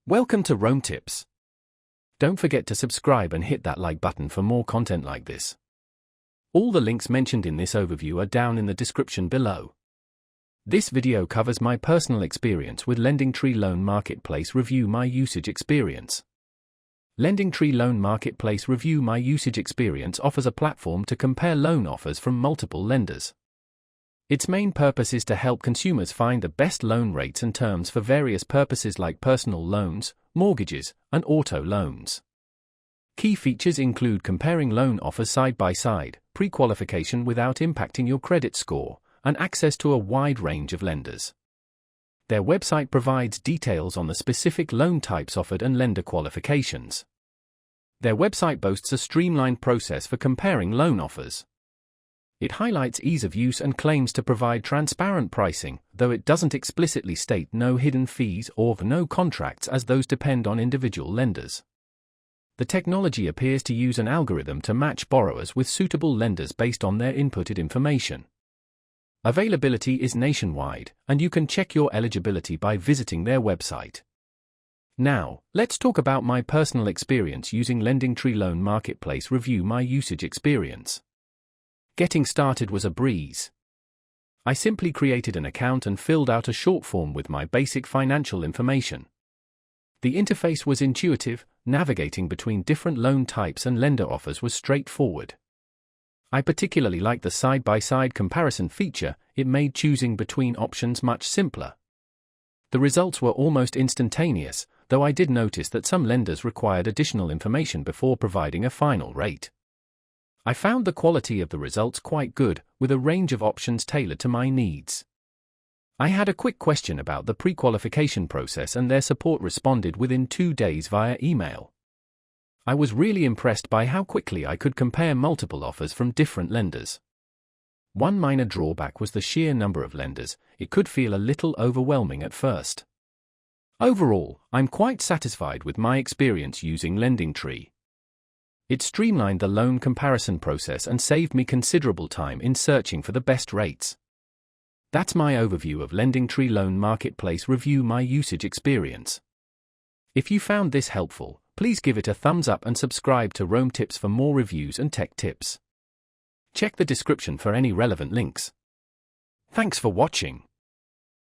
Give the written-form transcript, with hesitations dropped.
Welcome to Rome Tips. Don't forget to subscribe and hit that like button for more content like this. All the links mentioned in this overview are down in the description below. This video covers my personal experience with LendingTree Loan Marketplace Review My Usage Experience. LendingTree Loan Marketplace Review My Usage Experience offers a platform to compare loan offers from multiple lenders. Its main purpose is to help consumers find the best loan rates and terms for various purposes like personal loans, mortgages, and auto loans. Key features include comparing loan offers side by side, pre-qualification without impacting your credit score, and access to a wide range of lenders. Their website provides details on the specific loan types offered and lender qualifications. Their website boasts a streamlined process for comparing loan offers. It highlights ease of use and claims to provide transparent pricing, though it doesn't explicitly state no hidden fees or no contracts, as those depend on individual lenders. The technology appears to use an algorithm to match borrowers with suitable lenders based on their inputted information. Availability is nationwide, and you can check your eligibility by visiting their website. Now, let's talk about my personal experience using LendingTree Loan Marketplace Review My Usage Experience. Getting started was a breeze. I simply created an account and filled out a short form with my basic financial information. The interface was intuitive, navigating between different loan types and lender offers was straightforward. I particularly liked the side-by-side comparison feature. It made choosing between options much simpler. The results were almost instantaneous, though I did notice that some lenders required additional information before providing a final rate. I found the quality of the results quite good, with a range of options tailored to my needs. I had a quick question about the pre-qualification process, and their support responded within 2 days via email. I was really impressed by how quickly I could compare multiple offers from different lenders. One minor drawback was the sheer number of lenders. It could feel a little overwhelming at first. Overall, I'm quite satisfied with my experience using LendingTree. It streamlined the loan comparison process and saved me considerable time in searching for the best rates. That's my overview of LendingTree Loan Marketplace Review My Usage Experience. If you found this helpful, please give it a thumbs up and subscribe to Rome Tips for more reviews and tech tips. Check the description for any relevant links. Thanks for watching.